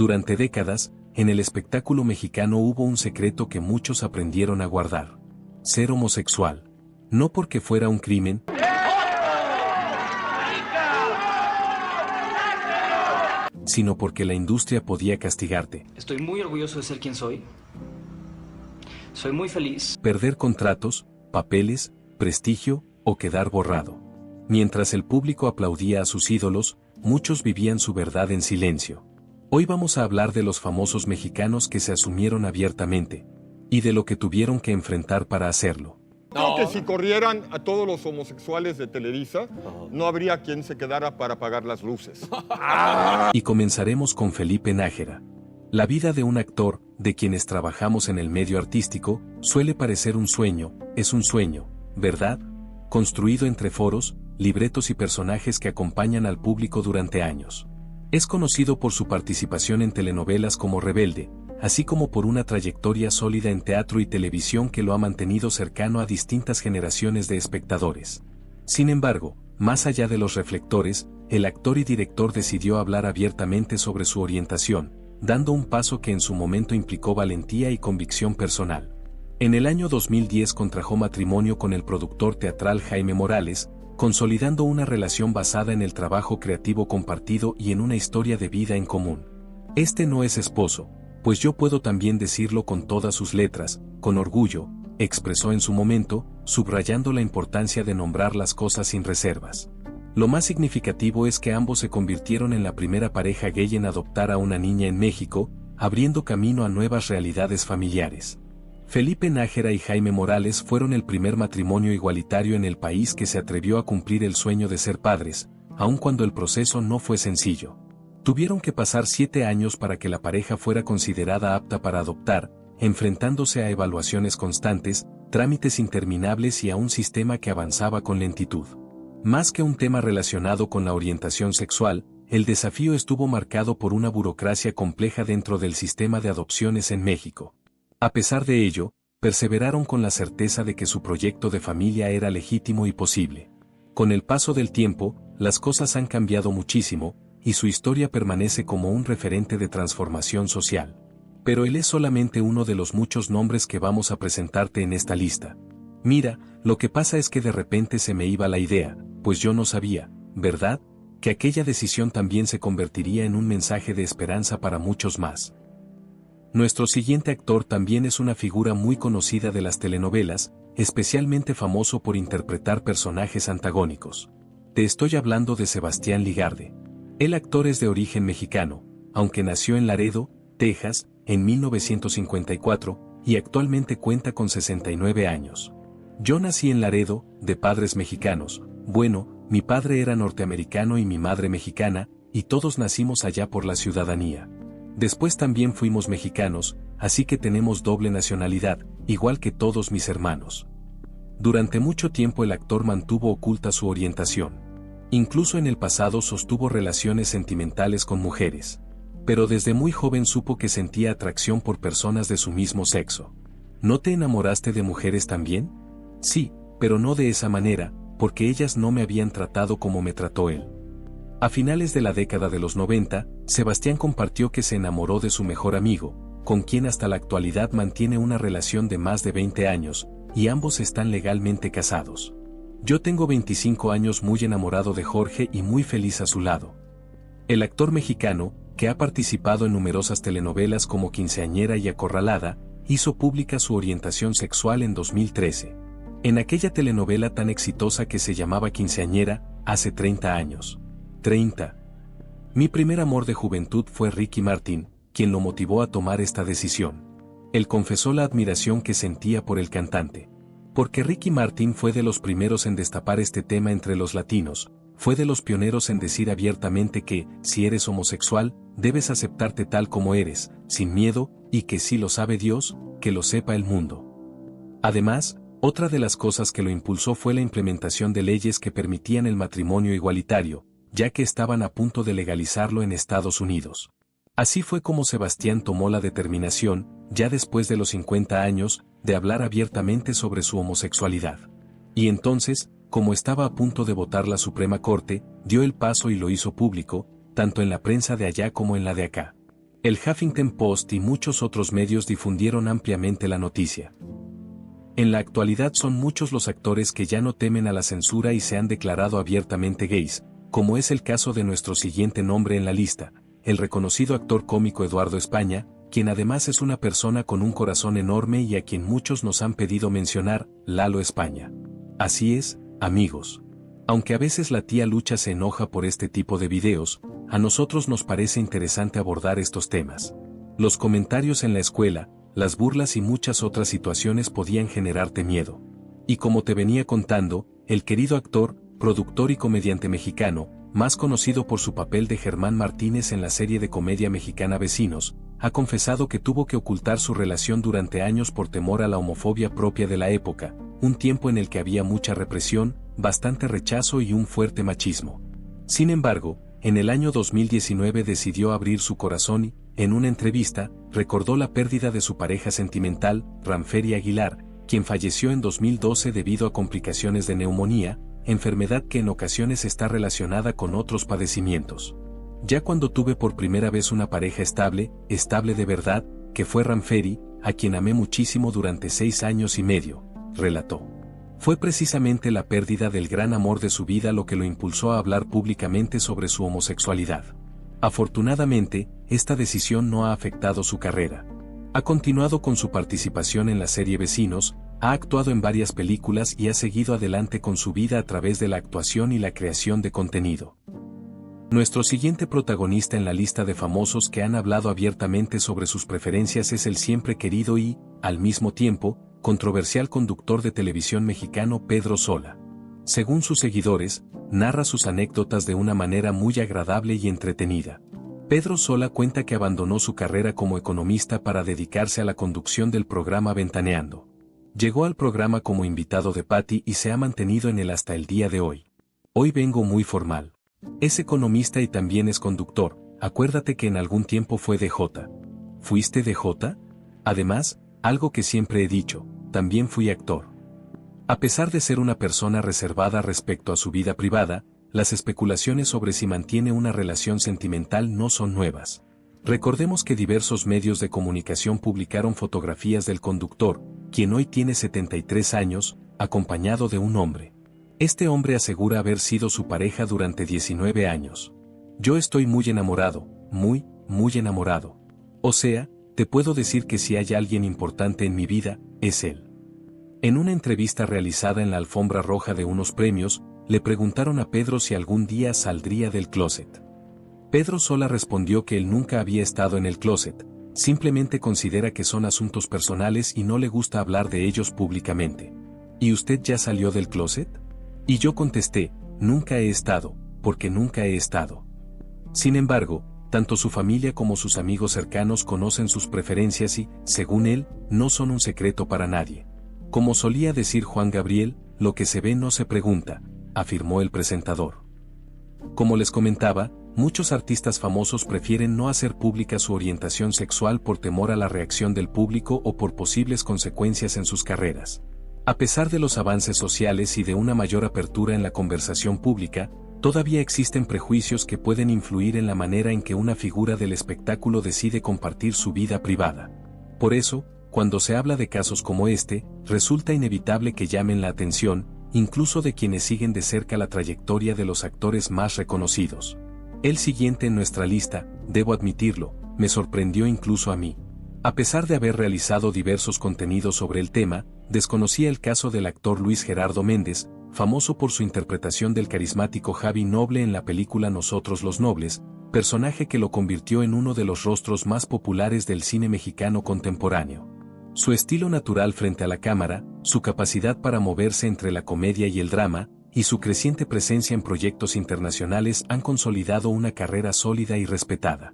Durante décadas, en el espectáculo mexicano hubo un secreto que muchos aprendieron a guardar: ser homosexual. No porque fuera un crimen, sino porque la industria podía castigarte. Estoy muy orgulloso de ser quien soy. Soy muy feliz. Perder contratos, papeles, prestigio o quedar borrado. Mientras el público aplaudía a sus ídolos, muchos vivían su verdad en silencio. Hoy vamos a hablar de los famosos mexicanos que se asumieron abiertamente, y de lo que tuvieron que enfrentar para hacerlo. Creo que si corrieran a todos los homosexuales de Televisa, no habría quien se quedara para apagar las luces. Y comenzaremos con Felipe Nájera. La vida de un actor, de quienes trabajamos en el medio artístico, suele parecer un sueño, es un sueño, ¿verdad? Construido entre foros, libretos y personajes que acompañan al público durante años. Es conocido por su participación en telenovelas como Rebelde, así como por una trayectoria sólida en teatro y televisión que lo ha mantenido cercano a distintas generaciones de espectadores. Sin embargo, más allá de los reflectores, el actor y director decidió hablar abiertamente sobre su orientación, dando un paso que en su momento implicó valentía y convicción personal. En el año 2010 contrajo matrimonio con el productor teatral Jaime Morales, consolidando una relación basada en el trabajo creativo compartido y en una historia de vida en común. Este no es esposo, pues yo puedo también decirlo con todas sus letras, con orgullo, expresó en su momento, subrayando la importancia de nombrar las cosas sin reservas. Lo más significativo es que ambos se convirtieron en la primera pareja gay en adoptar a una niña en México, abriendo camino a nuevas realidades familiares. Felipe Nájera y Jaime Morales fueron el primer matrimonio igualitario en el país que se atrevió a cumplir el sueño de ser padres, aun cuando el proceso no fue sencillo. Tuvieron que pasar 7 años para que la pareja fuera considerada apta para adoptar, enfrentándose a evaluaciones constantes, trámites interminables y a un sistema que avanzaba con lentitud. Más que un tema relacionado con la orientación sexual, el desafío estuvo marcado por una burocracia compleja dentro del sistema de adopciones en México. A pesar de ello, perseveraron con la certeza de que su proyecto de familia era legítimo y posible. Con el paso del tiempo, las cosas han cambiado muchísimo, y su historia permanece como un referente de transformación social. Pero él es solamente uno de los muchos nombres que vamos a presentarte en esta lista. Mira, lo que pasa es que de repente se me iba la idea, pues yo no sabía, ¿verdad?, que aquella decisión también se convertiría en un mensaje de esperanza para muchos más. Nuestro siguiente actor también es una figura muy conocida de las telenovelas, especialmente famoso por interpretar personajes antagónicos. Te estoy hablando de Sebastián Ligarde. El actor es de origen mexicano, aunque nació en Laredo, Texas, en 1954, y actualmente cuenta con 69 años. Yo nací en Laredo, de padres mexicanos. Bueno, mi padre era norteamericano y mi madre mexicana, y todos nacimos allá por la ciudadanía. Después también fuimos mexicanos, así que tenemos doble nacionalidad, igual que todos mis hermanos. Durante mucho tiempo el actor mantuvo oculta su orientación. Incluso en el pasado sostuvo relaciones sentimentales con mujeres. Pero desde muy joven supo que sentía atracción por personas de su mismo sexo. ¿No te enamoraste de mujeres también? Sí, pero no de esa manera, porque ellas no me habían tratado como me trató él. A finales de la década de los 90, Sebastián compartió que se enamoró de su mejor amigo, con quien hasta la actualidad mantiene una relación de más de 20 años, y ambos están legalmente casados. Yo tengo 25 años muy enamorado de Jorge y muy feliz a su lado. El actor mexicano, que ha participado en numerosas telenovelas como Quinceañera y Acorralada, hizo pública su orientación sexual en 2013. En aquella telenovela tan exitosa que se llamaba Quinceañera, hace 30 años. 30. Mi primer amor de juventud fue Ricky Martin, quien lo motivó a tomar esta decisión. Él confesó la admiración que sentía por el cantante. Porque Ricky Martin fue de los primeros en destapar este tema entre los latinos, fue de los pioneros en decir abiertamente que, si eres homosexual, debes aceptarte tal como eres, sin miedo, y que si lo sabe Dios, que lo sepa el mundo. Además, otra de las cosas que lo impulsó fue la implementación de leyes que permitían el matrimonio igualitario, ya que estaban a punto de legalizarlo en Estados Unidos. Así fue como Sebastián tomó la determinación, ya después de los 50 años, de hablar abiertamente sobre su homosexualidad. Y entonces, como estaba a punto de votar la Suprema Corte, dio el paso y lo hizo público, tanto en la prensa de allá como en la de acá. El Huffington Post y muchos otros medios difundieron ampliamente la noticia. En la actualidad son muchos los actores que ya no temen a la censura y se han declarado abiertamente gays, como es el caso de nuestro siguiente nombre en la lista, el reconocido actor cómico Eduardo España, quien además es una persona con un corazón enorme y a quien muchos nos han pedido mencionar, Lalo España. Así es, amigos. Aunque a veces la tía Lucha se enoja por este tipo de videos, a nosotros nos parece interesante abordar estos temas. Los comentarios en la escuela, las burlas y muchas otras situaciones podían generarte miedo. Y como te venía contando, el querido actor, productor y comediante mexicano, más conocido por su papel de Germán Martínez en la serie de comedia mexicana Vecinos, ha confesado que tuvo que ocultar su relación durante años por temor a la homofobia propia de la época, un tiempo en el que había mucha represión, bastante rechazo y un fuerte machismo. Sin embargo, en el año 2019 decidió abrir su corazón y, en una entrevista, recordó la pérdida de su pareja sentimental, Ramferi Aguilar, quien falleció en 2012 debido a complicaciones de neumonía, enfermedad que en ocasiones está relacionada con otros padecimientos. Ya cuando tuve por primera vez una pareja estable de verdad, que fue Ramferi, a quien amé muchísimo durante 6 años y medio, relató. Fue precisamente la pérdida del gran amor de su vida lo que lo impulsó a hablar públicamente sobre su homosexualidad. Afortunadamente, esta decisión no ha afectado su carrera. Ha continuado con su participación en la serie Vecinos, ha actuado en varias películas y ha seguido adelante con su vida a través de la actuación y la creación de contenido. Nuestro siguiente protagonista en la lista de famosos que han hablado abiertamente sobre sus preferencias es el siempre querido y, al mismo tiempo, controversial conductor de televisión mexicano Pedro Sola. Según sus seguidores, narra sus anécdotas de una manera muy agradable y entretenida. Pedro Sola cuenta que abandonó su carrera como economista para dedicarse a la conducción del programa Ventaneando. Llegó al programa como invitado de Patty y se ha mantenido en él hasta el día de hoy. Hoy vengo muy formal. Es economista y también es conductor, acuérdate que en algún tiempo fue DJ. ¿Fuiste DJ? Además, algo que siempre he dicho, también fui actor. A pesar de ser una persona reservada respecto a su vida privada, las especulaciones sobre si mantiene una relación sentimental no son nuevas. Recordemos que diversos medios de comunicación publicaron fotografías del conductor, quien hoy tiene 73 años, acompañado de un hombre. Este hombre asegura haber sido su pareja durante 19 años. Yo estoy muy enamorado, muy enamorado. O sea, te puedo decir que si hay alguien importante en mi vida, es él. En una entrevista realizada en la alfombra roja de unos premios, le preguntaron a Pedro si algún día saldría del closet. Pedro Sola respondió que él nunca había estado en el closet, simplemente considera que son asuntos personales y no le gusta hablar de ellos públicamente. ¿Y usted ya salió del closet? Y yo contesté, nunca he estado, porque nunca he estado. Sin embargo, tanto su familia como sus amigos cercanos conocen sus preferencias y, según él, no son un secreto para nadie. Como solía decir Juan Gabriel, lo que se ve no se pregunta, afirmó el presentador. Como les comentaba, muchos artistas famosos prefieren no hacer pública su orientación sexual por temor a la reacción del público o por posibles consecuencias en sus carreras. A pesar de los avances sociales y de una mayor apertura en la conversación pública, todavía existen prejuicios que pueden influir en la manera en que una figura del espectáculo decide compartir su vida privada. Por eso, cuando se habla de casos como este, resulta inevitable que llamen la atención, incluso de quienes siguen de cerca la trayectoria de los actores más reconocidos. El siguiente en nuestra lista, debo admitirlo, me sorprendió incluso a mí. A pesar de haber realizado diversos contenidos sobre el tema, desconocía el caso del actor Luis Gerardo Méndez, famoso por su interpretación del carismático Javi Noble en la película Nosotros los Nobles, personaje que lo convirtió en uno de los rostros más populares del cine mexicano contemporáneo. Su estilo natural frente a la cámara, su capacidad para moverse entre la comedia y el drama, y su creciente presencia en proyectos internacionales han consolidado una carrera sólida y respetada.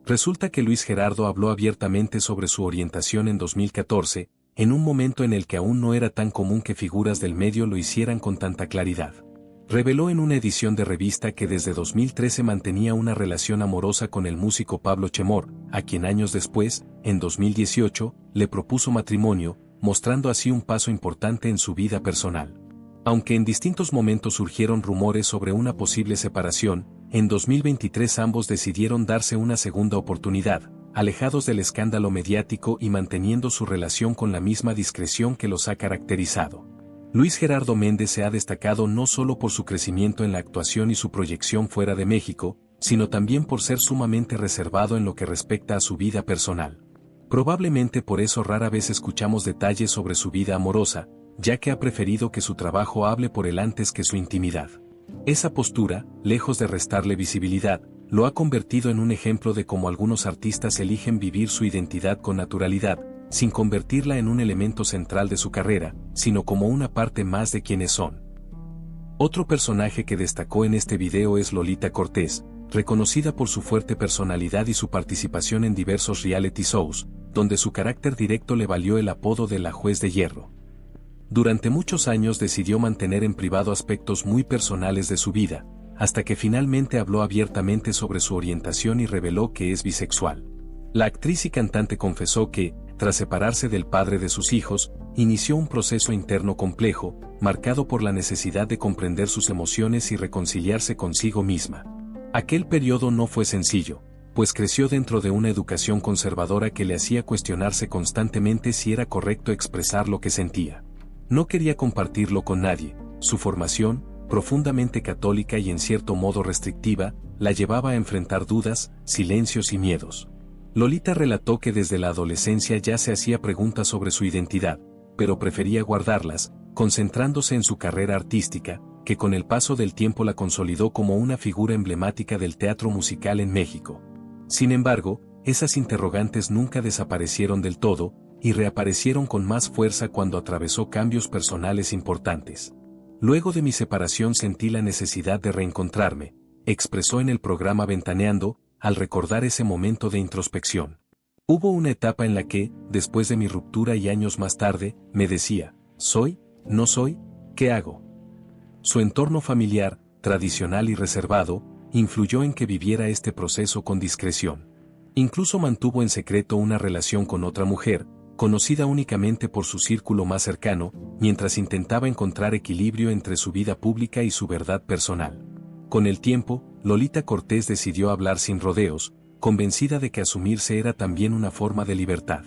Resulta que Luis Gerardo habló abiertamente sobre su orientación en 2014, en un momento en el que aún no era tan común que figuras del medio lo hicieran con tanta claridad. Reveló en una edición de revista que desde 2013 mantenía una relación amorosa con el músico Pablo Chemor, a quien años después, en 2018, le propuso matrimonio, mostrando así un paso importante en su vida personal. Aunque en distintos momentos surgieron rumores sobre una posible separación, en 2023 ambos decidieron darse una segunda oportunidad, alejados del escándalo mediático y manteniendo su relación con la misma discreción que los ha caracterizado. Luis Gerardo Méndez se ha destacado no solo por su crecimiento en la actuación y su proyección fuera de México, sino también por ser sumamente reservado en lo que respecta a su vida personal. Probablemente por eso rara vez escuchamos detalles sobre su vida amorosa, ya que ha preferido que su trabajo hable por él antes que su intimidad. Esa postura, lejos de restarle visibilidad, lo ha convertido en un ejemplo de cómo algunos artistas eligen vivir su identidad con naturalidad, sin convertirla en un elemento central de su carrera, sino como una parte más de quienes son. Otro personaje que destacó en este video es Lolita Cortés, reconocida por su fuerte personalidad y su participación en diversos reality shows, donde su carácter directo le valió el apodo de la Juez de Hierro. Durante muchos años decidió mantener en privado aspectos muy personales de su vida, hasta que finalmente habló abiertamente sobre su orientación y reveló que es bisexual. La actriz y cantante confesó que, tras separarse del padre de sus hijos, inició un proceso interno complejo, marcado por la necesidad de comprender sus emociones y reconciliarse consigo misma. Aquel periodo no fue sencillo, pues creció dentro de una educación conservadora que le hacía cuestionarse constantemente si era correcto expresar lo que sentía. No quería compartirlo con nadie. Su formación, profundamente católica y en cierto modo restrictiva, la llevaba a enfrentar dudas, silencios y miedos. Lolita relató que desde la adolescencia ya se hacía preguntas sobre su identidad, pero prefería guardarlas, concentrándose en su carrera artística, que con el paso del tiempo la consolidó como una figura emblemática del teatro musical en México. Sin embargo, esas interrogantes nunca desaparecieron del todo, y reaparecieron con más fuerza cuando atravesó cambios personales importantes. Luego de mi separación sentí la necesidad de reencontrarme, expresó en el programa Ventaneando, al recordar ese momento de introspección. Hubo una etapa en la que, después de mi ruptura y años más tarde, me decía, ¿soy? ¿No soy? ¿Qué hago? Su entorno familiar, tradicional y reservado, influyó en que viviera este proceso con discreción. Incluso mantuvo en secreto una relación con otra mujer, conocida únicamente por su círculo más cercano, mientras intentaba encontrar equilibrio entre su vida pública y su verdad personal. Con el tiempo, Lolita Cortés decidió hablar sin rodeos, convencida de que asumirse era también una forma de libertad.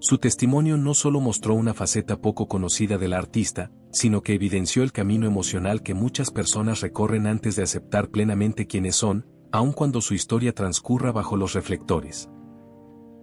Su testimonio no solo mostró una faceta poco conocida de la artista, sino que evidenció el camino emocional que muchas personas recorren antes de aceptar plenamente quiénes son, aun cuando su historia transcurra bajo los reflectores.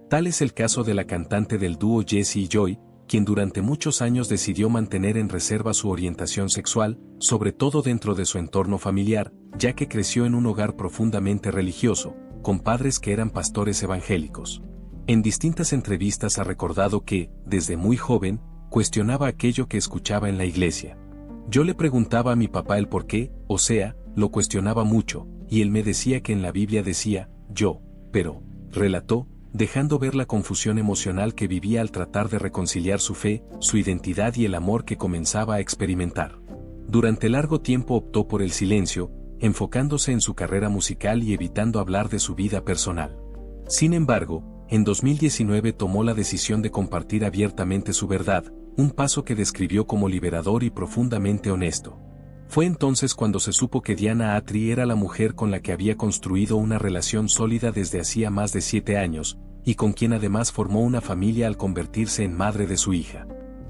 Tal es el caso de la cantante del dúo Jessie y Joy, quien durante muchos años decidió mantener en reserva su orientación sexual, sobre todo dentro de su entorno familiar, ya que creció en un hogar profundamente religioso, con padres que eran pastores evangélicos. En distintas entrevistas ha recordado que, desde muy joven, cuestionaba aquello que escuchaba en la iglesia. Yo le preguntaba a mi papá el por qué, o sea, lo cuestionaba mucho, y él me decía que en la Biblia decía, yo, pero, relató, dejando ver la confusión emocional que vivía al tratar de reconciliar su fe, su identidad y el amor que comenzaba a experimentar. Durante largo tiempo optó por el silencio, enfocándose en su carrera musical y evitando hablar de su vida personal. Sin embargo, en 2019 tomó la decisión de compartir abiertamente su verdad, un paso que describió como liberador y profundamente honesto. Fue entonces cuando se supo que Diana Atri era la mujer con la que había construido una relación sólida desde hacía más de 7 años, y con quien además formó una familia al convertirse en madre de su hija.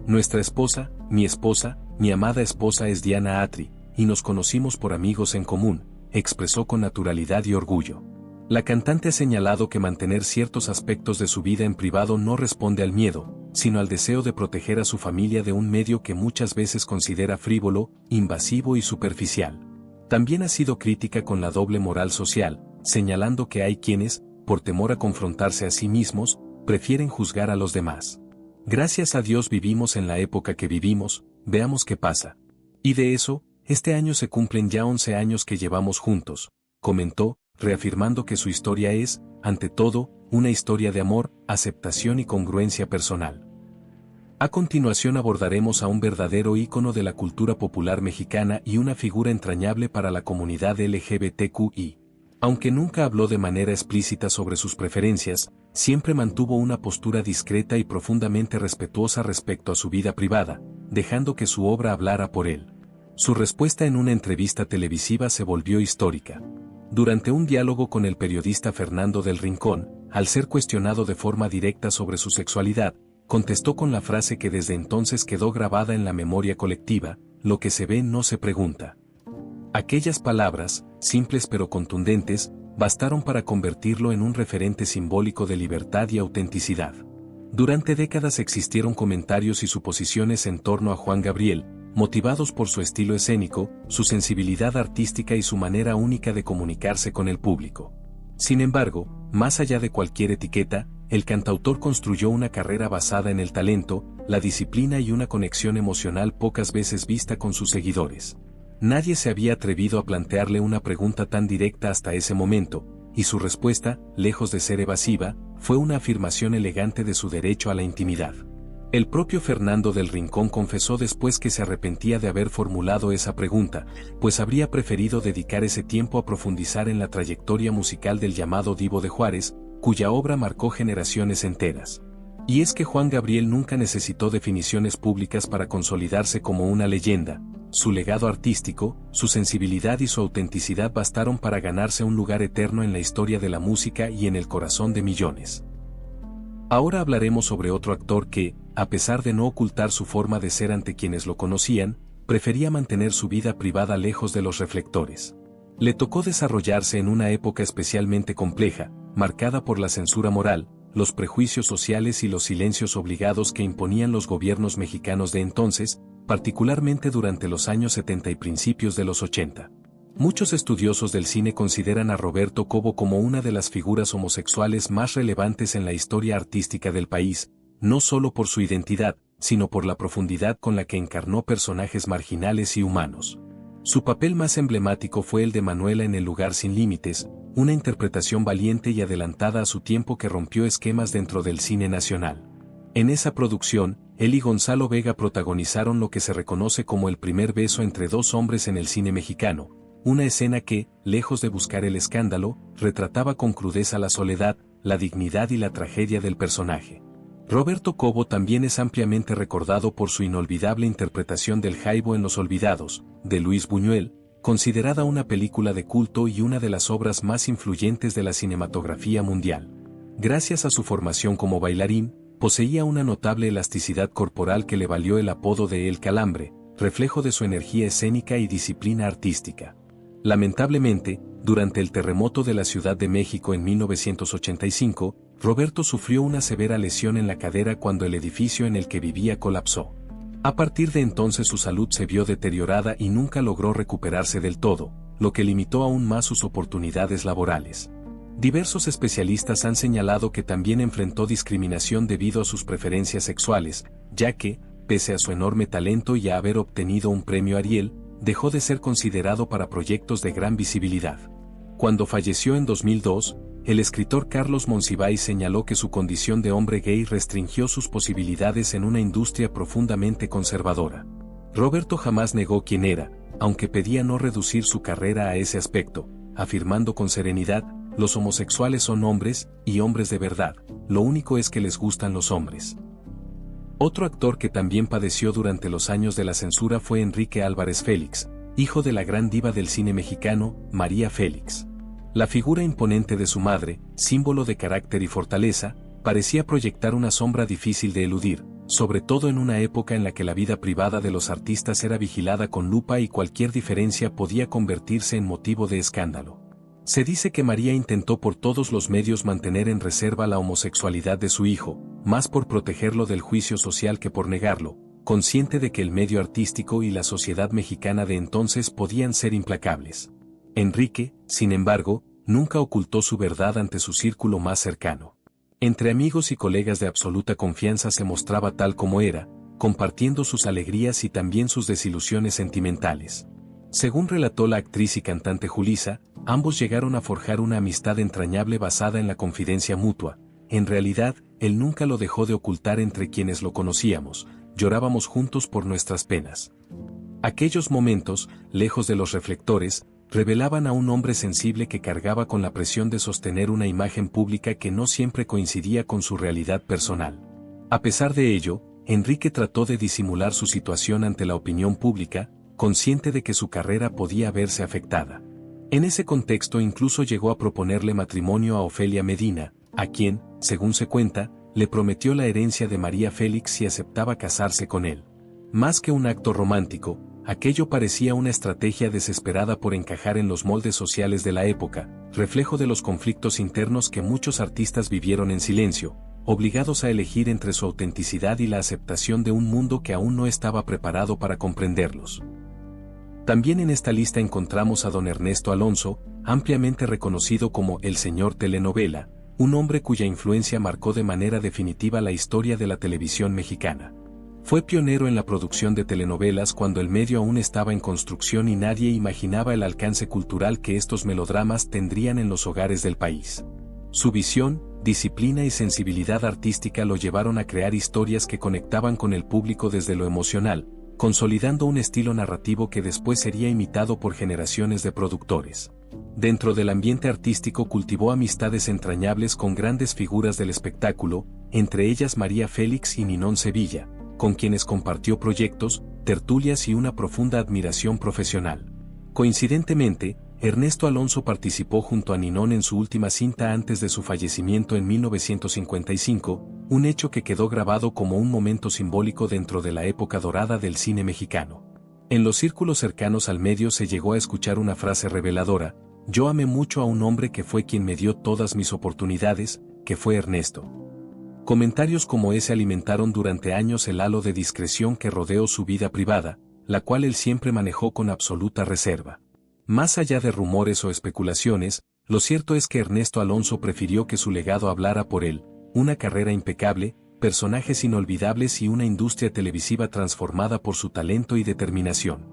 Nuestra esposa, mi amada esposa es Diana Atri, y nos conocimos por amigos en común, expresó con naturalidad y orgullo. La cantante ha señalado que mantener ciertos aspectos de su vida en privado no responde al miedo, sino al deseo de proteger a su familia de un medio que muchas veces considera frívolo, invasivo y superficial. También ha sido crítica con la doble moral social, señalando que hay quienes, por temor a confrontarse a sí mismos, prefieren juzgar a los demás. Gracias a Dios vivimos en la época que vivimos, veamos qué pasa. Y de eso, este año se cumplen ya 11 años que llevamos juntos, comentó, reafirmando que su historia es, ante todo, una historia de amor, aceptación y congruencia personal. A continuación abordaremos a un verdadero ícono de la cultura popular mexicana y una figura entrañable para la comunidad LGBTQI. Aunque nunca habló de manera explícita sobre sus preferencias, siempre mantuvo una postura discreta y profundamente respetuosa respecto a su vida privada, dejando que su obra hablara por él. Su respuesta en una entrevista televisiva se volvió histórica. Durante un diálogo con el periodista Fernando del Rincón, al ser cuestionado de forma directa sobre su sexualidad, contestó con la frase que desde entonces quedó grabada en la memoria colectiva: lo que se ve no se pregunta. Aquellas palabras, simples pero contundentes, bastaron para convertirlo en un referente simbólico de libertad y autenticidad. Durante décadas existieron comentarios y suposiciones en torno a Juan Gabriel, motivados por su estilo escénico, su sensibilidad artística y su manera única de comunicarse con el público. Sin embargo, más allá de cualquier etiqueta, el cantautor construyó una carrera basada en el talento, la disciplina y una conexión emocional pocas veces vista con sus seguidores. Nadie se había atrevido a plantearle una pregunta tan directa hasta ese momento, y su respuesta, lejos de ser evasiva, fue una afirmación elegante de su derecho a la intimidad. El propio Fernando del Rincón confesó después que se arrepentía de haber formulado esa pregunta, pues habría preferido dedicar ese tiempo a profundizar en la trayectoria musical del llamado Divo de Juárez, cuya obra marcó generaciones enteras. Y es que Juan Gabriel nunca necesitó definiciones públicas para consolidarse como una leyenda. Su legado artístico, su sensibilidad y su autenticidad bastaron para ganarse un lugar eterno en la historia de la música y en el corazón de millones. Ahora hablaremos sobre otro actor que, a pesar de no ocultar su forma de ser ante quienes lo conocían, prefería mantener su vida privada lejos de los reflectores. Le tocó desarrollarse en una época especialmente compleja, marcada por la censura moral, los prejuicios sociales y los silencios obligados que imponían los gobiernos mexicanos de entonces, particularmente durante los años 70 y principios de los 80. Muchos estudiosos del cine consideran a Roberto Cobo como una de las figuras homosexuales más relevantes en la historia artística del país, no solo por su identidad, sino por la profundidad con la que encarnó personajes marginales y humanos. Su papel más emblemático fue el de Manuela en El lugar sin límites, una interpretación valiente y adelantada a su tiempo que rompió esquemas dentro del cine nacional. En esa producción, él y Gonzalo Vega protagonizaron lo que se reconoce como el primer beso entre dos hombres en el cine mexicano, una escena que, lejos de buscar el escándalo, retrataba con crudeza la soledad, la dignidad y la tragedia del personaje. Roberto Cobo también es ampliamente recordado por su inolvidable interpretación del Jaibo en Los Olvidados, de Luis Buñuel, considerada una película de culto y una de las obras más influyentes de la cinematografía mundial. Gracias a su formación como bailarín, poseía una notable elasticidad corporal que le valió el apodo de El Calambre, reflejo de su energía escénica y disciplina artística. Lamentablemente, durante el terremoto de la Ciudad de México en 1985, Roberto sufrió una severa lesión en la cadera cuando el edificio en el que vivía colapsó. A partir de entonces su salud se vio deteriorada y nunca logró recuperarse del todo, lo que limitó aún más sus oportunidades laborales. Diversos especialistas han señalado que también enfrentó discriminación debido a sus preferencias sexuales, ya que, pese a su enorme talento y a haber obtenido un premio Ariel, dejó de ser considerado para proyectos de gran visibilidad. Cuando falleció en 2002, el escritor Carlos Monsiváis señaló que su condición de hombre gay restringió sus posibilidades en una industria profundamente conservadora. Roberto jamás negó quién era, aunque pedía no reducir su carrera a ese aspecto, afirmando con serenidad: los homosexuales son hombres, y hombres de verdad, lo único es que les gustan los hombres. Otro actor que también padeció durante los años de la censura fue Enrique Álvarez Félix, hijo de la gran diva del cine mexicano, María Félix. La figura imponente de su madre, símbolo de carácter y fortaleza, parecía proyectar una sombra difícil de eludir, sobre todo en una época en la que la vida privada de los artistas era vigilada con lupa y cualquier diferencia podía convertirse en motivo de escándalo. Se dice que María intentó por todos los medios mantener en reserva la homosexualidad de su hijo, más por protegerlo del juicio social que por negarlo, consciente de que el medio artístico y la sociedad mexicana de entonces podían ser implacables. Enrique, sin embargo, nunca ocultó su verdad ante su círculo más cercano. Entre amigos y colegas de absoluta confianza se mostraba tal como era, compartiendo sus alegrías y también sus desilusiones sentimentales. Según relató la actriz y cantante Julissa, ambos llegaron a forjar una amistad entrañable basada en la confidencia mutua. En realidad, él nunca lo dejó de ocultar entre quienes lo conocíamos, llorábamos juntos por nuestras penas. Aquellos momentos, lejos de los reflectores, revelaban a un hombre sensible que cargaba con la presión de sostener una imagen pública que no siempre coincidía con su realidad personal. A pesar de ello, Enrique trató de disimular su situación ante la opinión pública, consciente de que su carrera podía verse afectada. En ese contexto incluso llegó a proponerle matrimonio a Ofelia Medina, a quien, según se cuenta, le prometió la herencia de María Félix si aceptaba casarse con él. Más que un acto romántico, aquello parecía una estrategia desesperada por encajar en los moldes sociales de la época, reflejo de los conflictos internos que muchos artistas vivieron en silencio, obligados a elegir entre su autenticidad y la aceptación de un mundo que aún no estaba preparado para comprenderlos. También en esta lista encontramos a don Ernesto Alonso, ampliamente reconocido como el señor telenovela, un hombre cuya influencia marcó de manera definitiva la historia de la televisión mexicana. Fue pionero en la producción de telenovelas cuando el medio aún estaba en construcción y nadie imaginaba el alcance cultural que estos melodramas tendrían en los hogares del país. Su visión, disciplina y sensibilidad artística lo llevaron a crear historias que conectaban con el público desde lo emocional, consolidando un estilo narrativo que después sería imitado por generaciones de productores. Dentro del ambiente artístico cultivó amistades entrañables con grandes figuras del espectáculo, entre ellas María Félix y Ninón Sevilla, con quienes compartió proyectos, tertulias y una profunda admiración profesional. Coincidentemente, Ernesto Alonso participó junto a Ninón en su última cinta antes de su fallecimiento en 1955, un hecho que quedó grabado como un momento simbólico dentro de la época dorada del cine mexicano. En los círculos cercanos al medio se llegó a escuchar una frase reveladora: "Yo amé mucho a un hombre que fue quien me dio todas mis oportunidades, que fue Ernesto". Comentarios como ese alimentaron durante años el halo de discreción que rodeó su vida privada, la cual él siempre manejó con absoluta reserva. Más allá de rumores o especulaciones, lo cierto es que Ernesto Alonso prefirió que su legado hablara por él: una carrera impecable, personajes inolvidables y una industria televisiva transformada por su talento y determinación.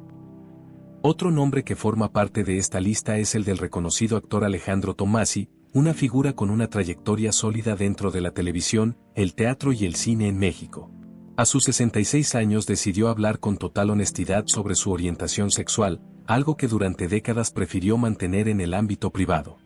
Otro nombre que forma parte de esta lista es el del reconocido actor Alejandro Tommasi, una figura con una trayectoria sólida dentro de la televisión, el teatro y el cine en México. A sus 66 años decidió hablar con total honestidad sobre su orientación sexual, algo que durante décadas prefirió mantener en el ámbito privado.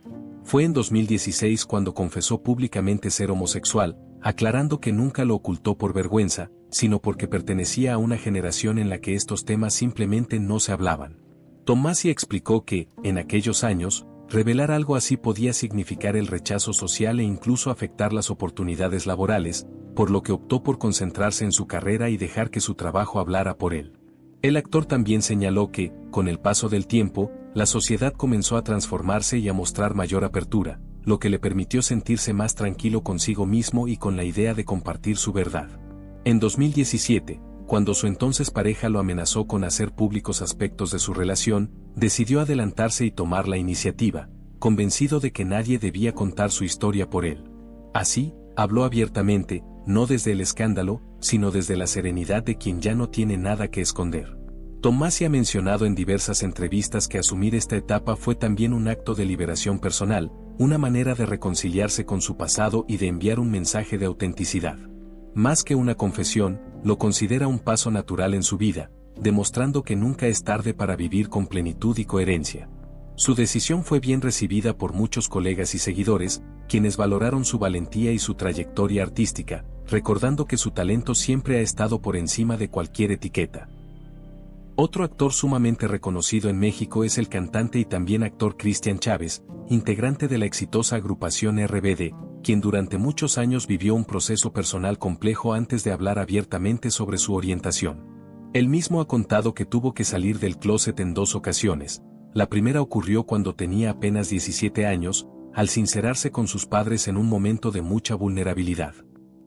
Fue en 2016 cuando confesó públicamente ser homosexual, aclarando que nunca lo ocultó por vergüenza, sino porque pertenecía a una generación en la que estos temas simplemente no se hablaban. Tommasi explicó que, en aquellos años, revelar algo así podía significar el rechazo social e incluso afectar las oportunidades laborales, por lo que optó por concentrarse en su carrera y dejar que su trabajo hablara por él. El actor también señaló que, con el paso del tiempo, la sociedad comenzó a transformarse y a mostrar mayor apertura, lo que le permitió sentirse más tranquilo consigo mismo y con la idea de compartir su verdad. En 2017, cuando su entonces pareja lo amenazó con hacer públicos aspectos de su relación, decidió adelantarse y tomar la iniciativa, convencido de que nadie debía contar su historia por él. Así, habló abiertamente, no desde el escándalo, sino desde la serenidad de quien ya no tiene nada que esconder. Tommasi ha mencionado en diversas entrevistas que asumir esta etapa fue también un acto de liberación personal, una manera de reconciliarse con su pasado y de enviar un mensaje de autenticidad. Más que una confesión, lo considera un paso natural en su vida, demostrando que nunca es tarde para vivir con plenitud y coherencia. Su decisión fue bien recibida por muchos colegas y seguidores, quienes valoraron su valentía y su trayectoria artística, recordando que su talento siempre ha estado por encima de cualquier etiqueta. Otro actor sumamente reconocido en México es el cantante y también actor Cristian Chávez, integrante de la exitosa agrupación RBD, quien durante muchos años vivió un proceso personal complejo antes de hablar abiertamente sobre su orientación. Él mismo ha contado que tuvo que salir del closet en 2 ocasiones. La primera ocurrió cuando tenía apenas 17 años, al sincerarse con sus padres en un momento de mucha vulnerabilidad.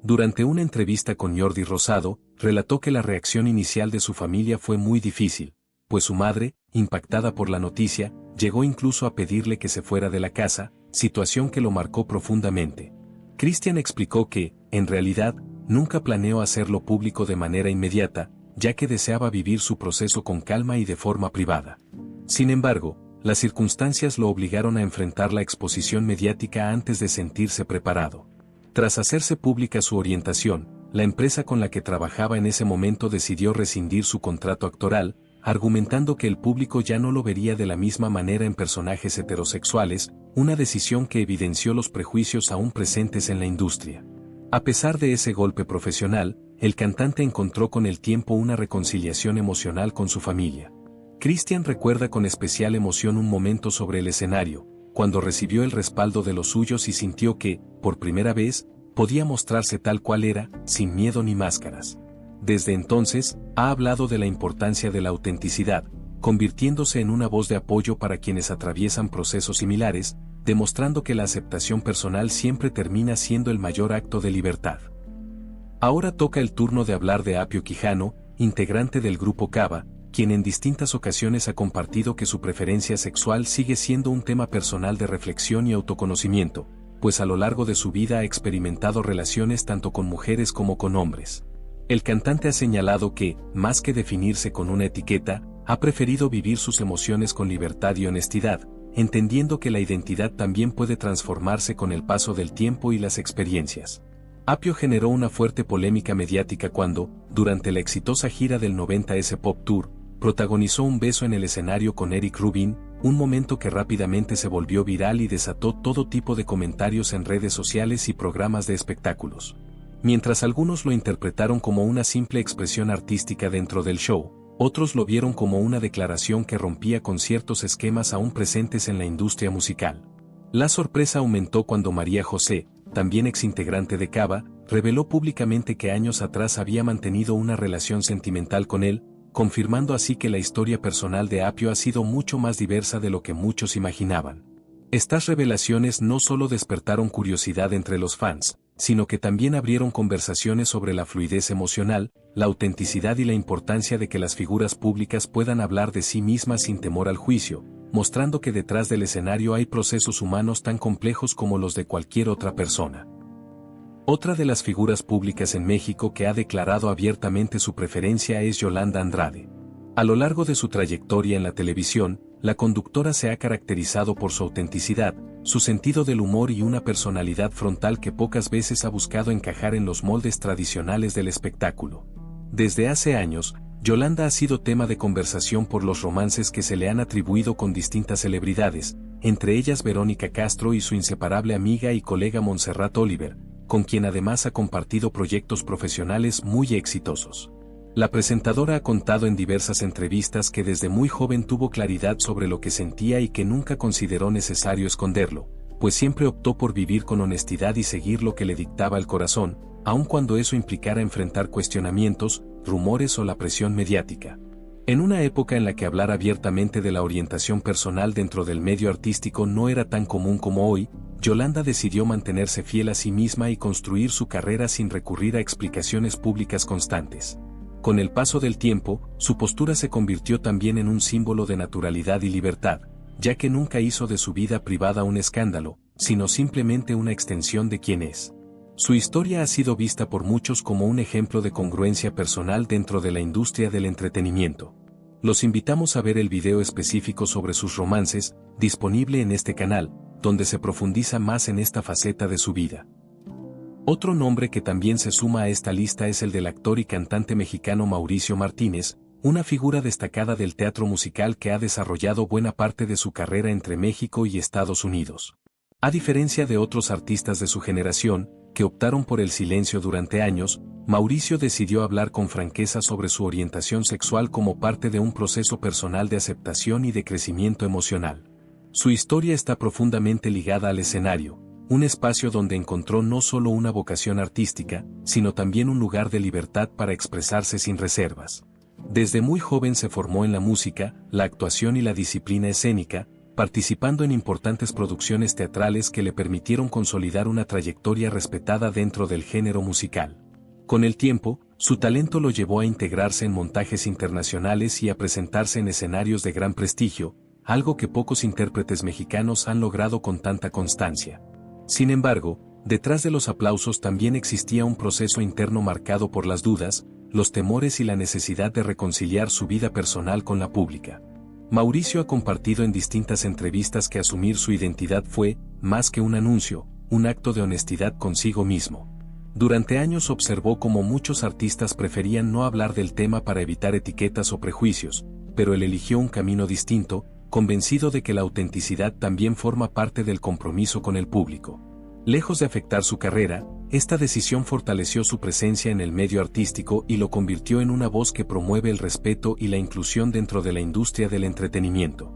Durante una entrevista con Jordi Rosado, relató que la reacción inicial de su familia fue muy difícil, pues su madre, impactada por la noticia, llegó incluso a pedirle que se fuera de la casa, situación que lo marcó profundamente. Cristian explicó que, en realidad, nunca planeó hacerlo público de manera inmediata, ya que deseaba vivir su proceso con calma y de forma privada. Sin embargo, las circunstancias lo obligaron a enfrentar la exposición mediática antes de sentirse preparado. Tras hacerse pública su orientación, la empresa con la que trabajaba en ese momento decidió rescindir su contrato actoral, argumentando que el público ya no lo vería de la misma manera en personajes heterosexuales, una decisión que evidenció los prejuicios aún presentes en la industria. A pesar de ese golpe profesional, el cantante encontró con el tiempo una reconciliación emocional con su familia. Cristian recuerda con especial emoción un momento sobre el escenario, cuando recibió el respaldo de los suyos y sintió que, por primera vez, podía mostrarse tal cual era, sin miedo ni máscaras. Desde entonces, ha hablado de la importancia de la autenticidad, convirtiéndose en una voz de apoyo para quienes atraviesan procesos similares, demostrando que la aceptación personal siempre termina siendo el mayor acto de libertad. Ahora toca el turno de hablar de Apio Quijano, integrante del grupo Cava, quien en distintas ocasiones ha compartido que su preferencia sexual sigue siendo un tema personal de reflexión y autoconocimiento, pues a lo largo de su vida ha experimentado relaciones tanto con mujeres como con hombres. El cantante ha señalado que, más que definirse con una etiqueta, ha preferido vivir sus emociones con libertad y honestidad, entendiendo que la identidad también puede transformarse con el paso del tiempo y las experiencias. Apio generó una fuerte polémica mediática cuando, durante la exitosa gira del 90s Pop Tour, protagonizó un beso en el escenario con Eric Rubin, un momento que rápidamente se volvió viral y desató todo tipo de comentarios en redes sociales y programas de espectáculos. Mientras algunos lo interpretaron como una simple expresión artística dentro del show, otros lo vieron como una declaración que rompía con ciertos esquemas aún presentes en la industria musical. La sorpresa aumentó cuando María José, también exintegrante de Cava, reveló públicamente que años atrás había mantenido una relación sentimental con él, confirmando así que la historia personal de Apio ha sido mucho más diversa de lo que muchos imaginaban. Estas revelaciones no solo despertaron curiosidad entre los fans, sino que también abrieron conversaciones sobre la fluidez emocional, la autenticidad y la importancia de que las figuras públicas puedan hablar de sí mismas sin temor al juicio, mostrando que detrás del escenario hay procesos humanos tan complejos como los de cualquier otra persona. Otra de las figuras públicas en México que ha declarado abiertamente su preferencia es Yolanda Andrade. A lo largo de su trayectoria en la televisión, la conductora se ha caracterizado por su autenticidad, su sentido del humor y una personalidad frontal que pocas veces ha buscado encajar en los moldes tradicionales del espectáculo. Desde hace años, Yolanda ha sido tema de conversación por los romances que se le han atribuido con distintas celebridades, entre ellas Verónica Castro y su inseparable amiga y colega Montserrat Oliver, con quien además ha compartido proyectos profesionales muy exitosos. La presentadora ha contado en diversas entrevistas que desde muy joven tuvo claridad sobre lo que sentía y que nunca consideró necesario esconderlo, pues siempre optó por vivir con honestidad y seguir lo que le dictaba el corazón, aun cuando eso implicara enfrentar cuestionamientos, rumores o la presión mediática. En una época en la que hablar abiertamente de la orientación personal dentro del medio artístico no era tan común como hoy, Yolanda decidió mantenerse fiel a sí misma y construir su carrera sin recurrir a explicaciones públicas constantes. Con el paso del tiempo, su postura se convirtió también en un símbolo de naturalidad y libertad, ya que nunca hizo de su vida privada un escándalo, sino simplemente una extensión de quién es. Su historia ha sido vista por muchos como un ejemplo de congruencia personal dentro de la industria del entretenimiento. Los invitamos a ver el video específico sobre sus romances, disponible en este canal, donde se profundiza más en esta faceta de su vida. Otro nombre que también se suma a esta lista es el del actor y cantante mexicano Mauricio Martínez, una figura destacada del teatro musical que ha desarrollado buena parte de su carrera entre México y Estados Unidos. A diferencia de otros artistas de su generación, que optaron por el silencio durante años, Mauricio decidió hablar con franqueza sobre su orientación sexual como parte de un proceso personal de aceptación y de crecimiento emocional. Su historia está profundamente ligada al escenario, un espacio donde encontró no solo una vocación artística, sino también un lugar de libertad para expresarse sin reservas. Desde muy joven se formó en la música, la actuación y la disciplina escénica, participando en importantes producciones teatrales que le permitieron consolidar una trayectoria respetada dentro del género musical. Con el tiempo, su talento lo llevó a integrarse en montajes internacionales y a presentarse en escenarios de gran prestigio, algo que pocos intérpretes mexicanos han logrado con tanta constancia. Sin embargo, detrás de los aplausos también existía un proceso interno marcado por las dudas, los temores y la necesidad de reconciliar su vida personal con la pública. Mauricio ha compartido en distintas entrevistas que asumir su identidad fue, más que un anuncio, un acto de honestidad consigo mismo. Durante años observó cómo muchos artistas preferían no hablar del tema para evitar etiquetas o prejuicios, pero él eligió un camino distinto, convencido de que la autenticidad también forma parte del compromiso con el público. Lejos de afectar su carrera, esta decisión fortaleció su presencia en el medio artístico y lo convirtió en una voz que promueve el respeto y la inclusión dentro de la industria del entretenimiento.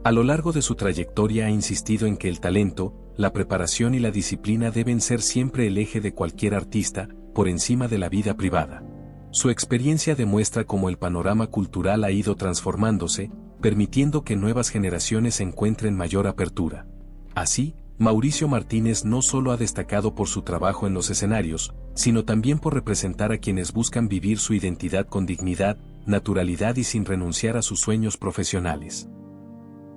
A lo largo de su trayectoria ha insistido en que el talento, la preparación y la disciplina deben ser siempre el eje de cualquier artista, por encima de la vida privada. Su experiencia demuestra cómo el panorama cultural ha ido transformándose, permitiendo que nuevas generaciones encuentren mayor apertura. Así, Mauricio Martínez no solo ha destacado por su trabajo en los escenarios, sino también por representar a quienes buscan vivir su identidad con dignidad, naturalidad y sin renunciar a sus sueños profesionales.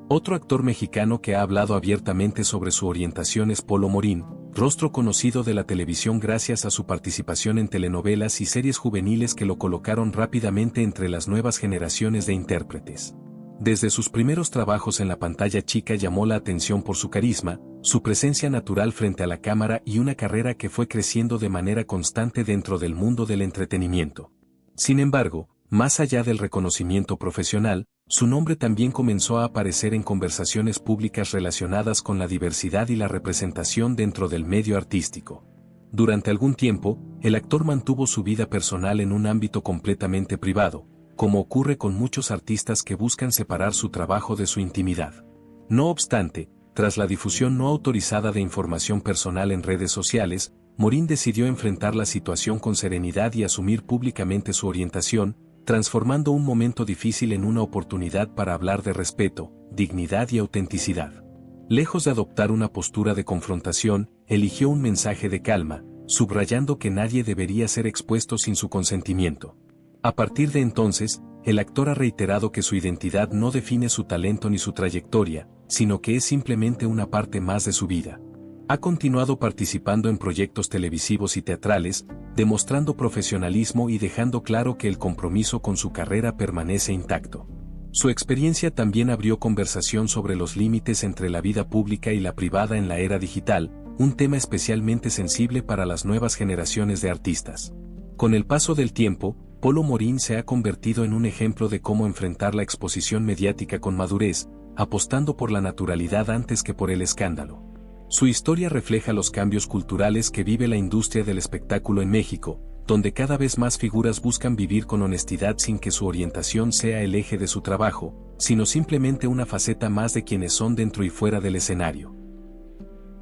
Otro actor mexicano que ha hablado abiertamente sobre su orientación es Polo Morín, rostro conocido de la televisión gracias a su participación en telenovelas y series juveniles que lo colocaron rápidamente entre las nuevas generaciones de intérpretes. Desde sus primeros trabajos en la pantalla chica llamó la atención por su carisma, su presencia natural frente a la cámara y una carrera que fue creciendo de manera constante dentro del mundo del entretenimiento. Sin embargo, más allá del reconocimiento profesional, su nombre también comenzó a aparecer en conversaciones públicas relacionadas con la diversidad y la representación dentro del medio artístico. Durante algún tiempo, el actor mantuvo su vida personal en un ámbito completamente privado, como ocurre con muchos artistas que buscan separar su trabajo de su intimidad. No obstante, tras la difusión no autorizada de información personal en redes sociales, Morín decidió enfrentar la situación con serenidad y asumir públicamente su orientación, transformando un momento difícil en una oportunidad para hablar de respeto, dignidad y autenticidad. Lejos de adoptar una postura de confrontación, eligió un mensaje de calma, subrayando que nadie debería ser expuesto sin su consentimiento. A partir de entonces, el actor ha reiterado que su identidad no define su talento ni su trayectoria, sino que es simplemente una parte más de su vida. Ha continuado participando en proyectos televisivos y teatrales, demostrando profesionalismo y dejando claro que el compromiso con su carrera permanece intacto. Su experiencia también abrió conversación sobre los límites entre la vida pública y la privada en la era digital, un tema especialmente sensible para las nuevas generaciones de artistas. Con el paso del tiempo, Polo Morín se ha convertido en un ejemplo de cómo enfrentar la exposición mediática con madurez, apostando por la naturalidad antes que por el escándalo. Su historia refleja los cambios culturales que vive la industria del espectáculo en México, donde cada vez más figuras buscan vivir con honestidad sin que su orientación sea el eje de su trabajo, sino simplemente una faceta más de quienes son dentro y fuera del escenario.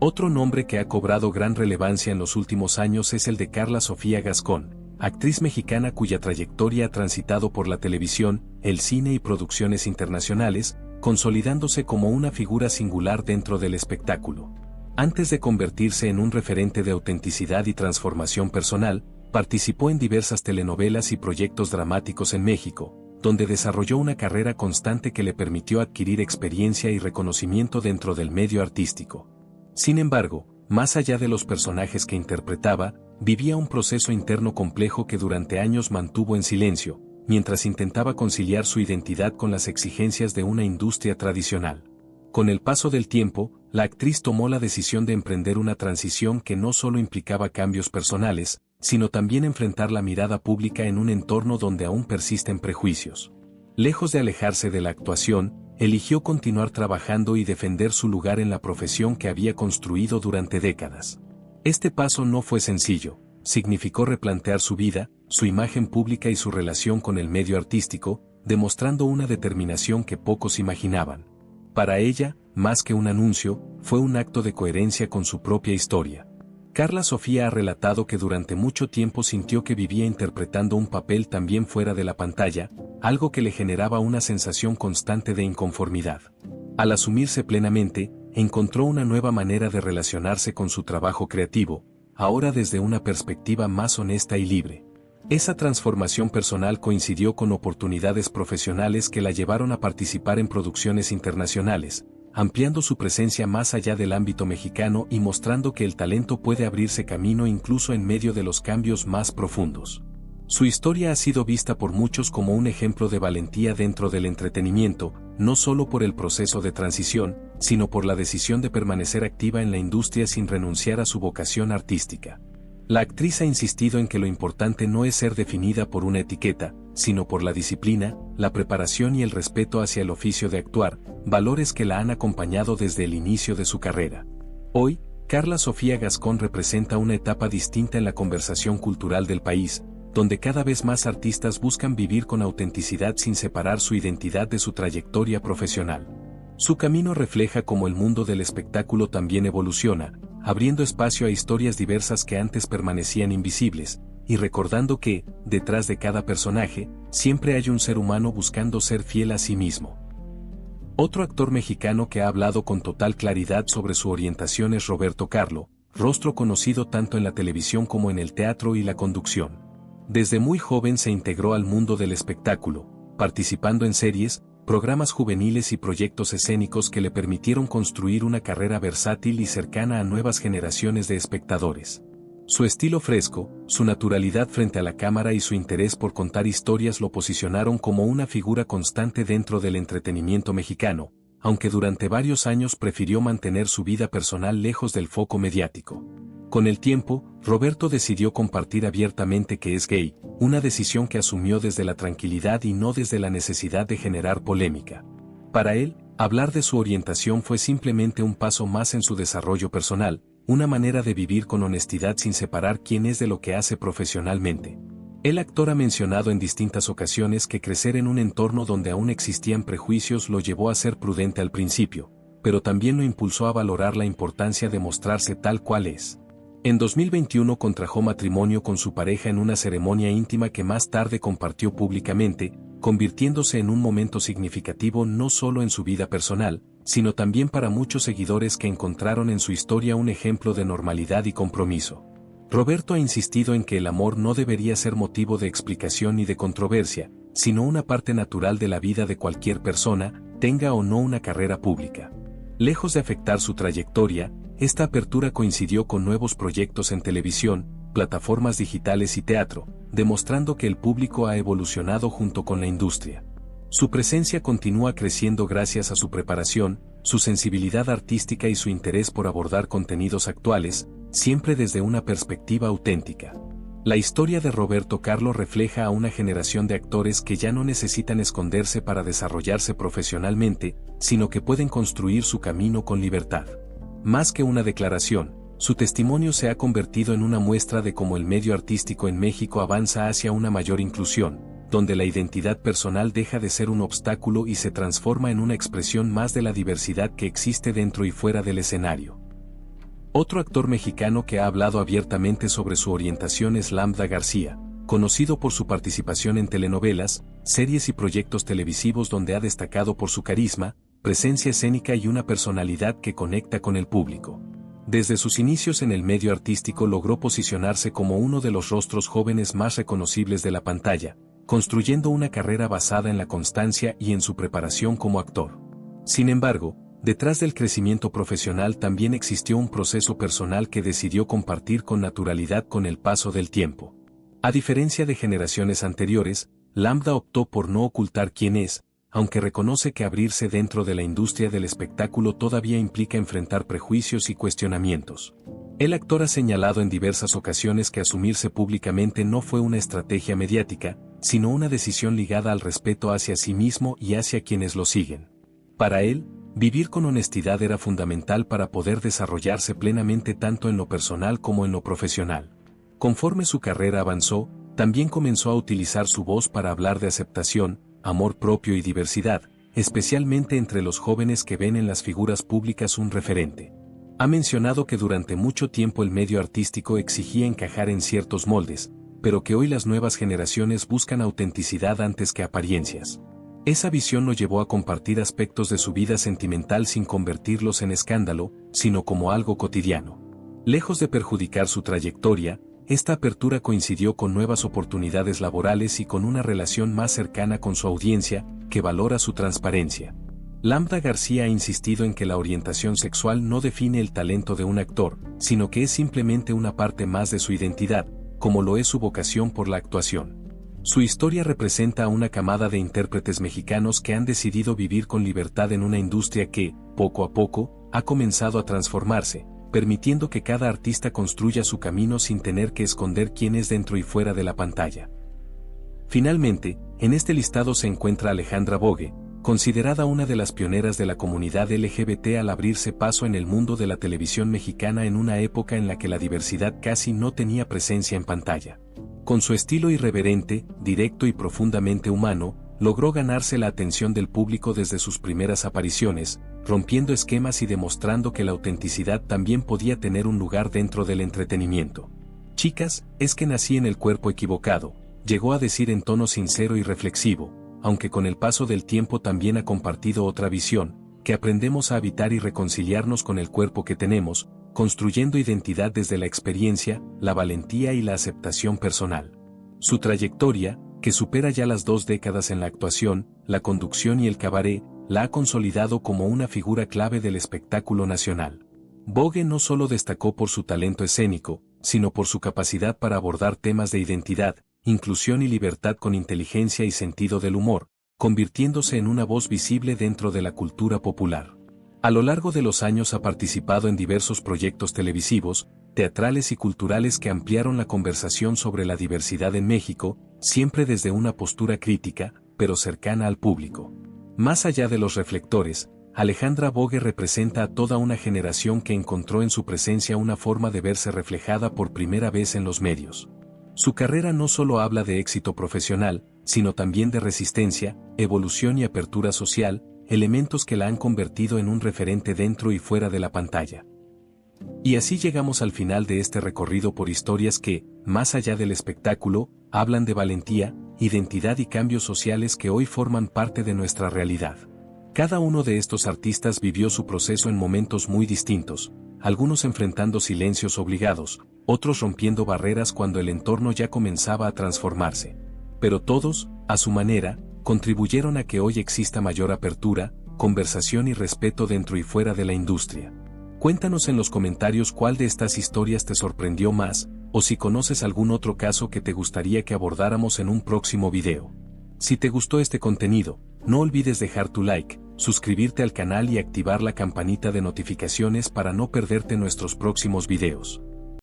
Otro nombre que ha cobrado gran relevancia en los últimos años es el de Carla Sofía Gascón, actriz mexicana cuya trayectoria ha transitado por la televisión, el cine y producciones internacionales, consolidándose como una figura singular dentro del espectáculo. Antes de convertirse en un referente de autenticidad y transformación personal, participó en diversas telenovelas y proyectos dramáticos en México, donde desarrolló una carrera constante que le permitió adquirir experiencia y reconocimiento dentro del medio artístico. Sin embargo, más allá de los personajes que interpretaba, vivía un proceso interno complejo que durante años mantuvo en silencio, mientras intentaba conciliar su identidad con las exigencias de una industria tradicional. Con el paso del tiempo, la actriz tomó la decisión de emprender una transición que no solo implicaba cambios personales, sino también enfrentar la mirada pública en un entorno donde aún persisten prejuicios. Lejos de alejarse de la actuación, eligió continuar trabajando y defender su lugar en la profesión que había construido durante décadas. Este paso no fue sencillo, significó replantear su vida, su imagen pública y su relación con el medio artístico, demostrando una determinación que pocos imaginaban. Para ella, más que un anuncio, fue un acto de coherencia con su propia historia. Carla Sofía ha relatado que durante mucho tiempo sintió que vivía interpretando un papel también fuera de la pantalla, algo que le generaba una sensación constante de inconformidad. Al asumirse plenamente, encontró una nueva manera de relacionarse con su trabajo creativo, ahora desde una perspectiva más honesta y libre. Esa transformación personal coincidió con oportunidades profesionales que la llevaron a participar en producciones internacionales, ampliando su presencia más allá del ámbito mexicano y mostrando que el talento puede abrirse camino incluso en medio de los cambios más profundos. Su historia ha sido vista por muchos como un ejemplo de valentía dentro del entretenimiento, no solo por el proceso de transición, sino por la decisión de permanecer activa en la industria sin renunciar a su vocación artística. La actriz ha insistido en que lo importante no es ser definida por una etiqueta, sino por la disciplina, la preparación y el respeto hacia el oficio de actuar, valores que la han acompañado desde el inicio de su carrera. Hoy, Carla Sofía Gascón representa una etapa distinta en la conversación cultural del país, donde cada vez más artistas buscan vivir con autenticidad sin separar su identidad de su trayectoria profesional. Su camino refleja cómo el mundo del espectáculo también evoluciona, abriendo espacio a historias diversas que antes permanecían invisibles, y recordando que, detrás de cada personaje, siempre hay un ser humano buscando ser fiel a sí mismo. Otro actor mexicano que ha hablado con total claridad sobre su orientación es Roberto Carlo, rostro conocido tanto en la televisión como en el teatro y la conducción. Desde muy joven se integró al mundo del espectáculo, participando en series, programas juveniles y proyectos escénicos que le permitieron construir una carrera versátil y cercana a nuevas generaciones de espectadores. Su estilo fresco, su naturalidad frente a la cámara y su interés por contar historias lo posicionaron como una figura constante dentro del entretenimiento mexicano, aunque durante varios años prefirió mantener su vida personal lejos del foco mediático. Con el tiempo, Roberto decidió compartir abiertamente que es gay, una decisión que asumió desde la tranquilidad y no desde la necesidad de generar polémica. Para él, hablar de su orientación fue simplemente un paso más en su desarrollo personal, una manera de vivir con honestidad sin separar quién es de lo que hace profesionalmente. El actor ha mencionado en distintas ocasiones que crecer en un entorno donde aún existían prejuicios lo llevó a ser prudente al principio, pero también lo impulsó a valorar la importancia de mostrarse tal cual es. En 2021 contrajo matrimonio con su pareja en una ceremonia íntima que más tarde compartió públicamente, convirtiéndose en un momento significativo no solo en su vida personal, sino también para muchos seguidores que encontraron en su historia un ejemplo de normalidad y compromiso. Roberto ha insistido en que el amor no debería ser motivo de explicación ni de controversia, sino una parte natural de la vida de cualquier persona, tenga o no una carrera pública. Lejos de afectar su trayectoria, esta apertura coincidió con nuevos proyectos en televisión, plataformas digitales y teatro, demostrando que el público ha evolucionado junto con la industria. Su presencia continúa creciendo gracias a su preparación, su sensibilidad artística y su interés por abordar contenidos actuales, siempre desde una perspectiva auténtica. La historia de Roberto Carlo refleja a una generación de actores que ya no necesitan esconderse para desarrollarse profesionalmente, sino que pueden construir su camino con libertad. Más que una declaración, su testimonio se ha convertido en una muestra de cómo el medio artístico en México avanza hacia una mayor inclusión, donde la identidad personal deja de ser un obstáculo y se transforma en una expresión más de la diversidad que existe dentro y fuera del escenario. Otro actor mexicano que ha hablado abiertamente sobre su orientación es Lambda García, conocido por su participación en telenovelas, series y proyectos televisivos donde ha destacado por su carisma, presencia escénica y una personalidad que conecta con el público. Desde sus inicios en el medio artístico logró posicionarse como uno de los rostros jóvenes más reconocibles de la pantalla, construyendo una carrera basada en la constancia y en su preparación como actor. Sin embargo, detrás del crecimiento profesional también existió un proceso personal que decidió compartir con naturalidad con el paso del tiempo. A diferencia de generaciones anteriores, Lambda optó por no ocultar quién es, aunque reconoce que abrirse dentro de la industria del espectáculo todavía implica enfrentar prejuicios y cuestionamientos. El actor ha señalado en diversas ocasiones que asumirse públicamente no fue una estrategia mediática, sino una decisión ligada al respeto hacia sí mismo y hacia quienes lo siguen. Para él, vivir con honestidad era fundamental para poder desarrollarse plenamente tanto en lo personal como en lo profesional. Conforme su carrera avanzó, también comenzó a utilizar su voz para hablar de aceptación, amor propio y diversidad, especialmente entre los jóvenes que ven en las figuras públicas un referente. Ha mencionado que durante mucho tiempo el medio artístico exigía encajar en ciertos moldes, pero que hoy las nuevas generaciones buscan autenticidad antes que apariencias. Esa visión lo llevó a compartir aspectos de su vida sentimental sin convertirlos en escándalo, sino como algo cotidiano. Lejos de perjudicar su trayectoria, esta apertura coincidió con nuevas oportunidades laborales y con una relación más cercana con su audiencia, que valora su transparencia. Lambda García ha insistido en que la orientación sexual no define el talento de un actor, sino que es simplemente una parte más de su identidad, como lo es su vocación por la actuación. Su historia representa a una camada de intérpretes mexicanos que han decidido vivir con libertad en una industria que, poco a poco, ha comenzado a transformarse, permitiendo que cada artista construya su camino sin tener que esconder quién es dentro y fuera de la pantalla. Finalmente, en este listado se encuentra Alejandra Bogue, considerada una de las pioneras de la comunidad LGBT al abrirse paso en el mundo de la televisión mexicana en una época en la que la diversidad casi no tenía presencia en pantalla. Con su estilo irreverente, directo y profundamente humano, logró ganarse la atención del público desde sus primeras apariciones, rompiendo esquemas y demostrando que la autenticidad también podía tener un lugar dentro del entretenimiento. Chicas, es que nací en el cuerpo equivocado, llegó a decir en tono sincero y reflexivo, aunque con el paso del tiempo también ha compartido otra visión, que aprendemos a habitar y reconciliarnos con el cuerpo que tenemos, construyendo identidad desde la experiencia, la valentía y la aceptación personal. Su trayectoria, que supera ya las 2 décadas en la actuación, la conducción y el cabaret, la ha consolidado como una figura clave del espectáculo nacional. Vogue no solo destacó por su talento escénico, sino por su capacidad para abordar temas de identidad, inclusión y libertad con inteligencia y sentido del humor, convirtiéndose en una voz visible dentro de la cultura popular. A lo largo de los años ha participado en diversos proyectos televisivos, teatrales y culturales que ampliaron la conversación sobre la diversidad en México, siempre desde una postura crítica, pero cercana al público. Más allá de los reflectores, Alejandra Vogue representa a toda una generación que encontró en su presencia una forma de verse reflejada por primera vez en los medios. Su carrera no solo habla de éxito profesional, sino también de resistencia, evolución y apertura social, elementos que la han convertido en un referente dentro y fuera de la pantalla. Y así llegamos al final de este recorrido por historias que, más allá del espectáculo, hablan de valentía, identidad y cambios sociales que hoy forman parte de nuestra realidad. Cada uno de estos artistas vivió su proceso en momentos muy distintos, algunos enfrentando silencios obligados, otros rompiendo barreras cuando el entorno ya comenzaba a transformarse. Pero todos, a su manera, contribuyeron a que hoy exista mayor apertura, conversación y respeto dentro y fuera de la industria. Cuéntanos en los comentarios cuál de estas historias te sorprendió más, o si conoces algún otro caso que te gustaría que abordáramos en un próximo video. Si te gustó este contenido, no olvides dejar tu like, suscribirte al canal y activar la campanita de notificaciones para no perderte nuestros próximos videos.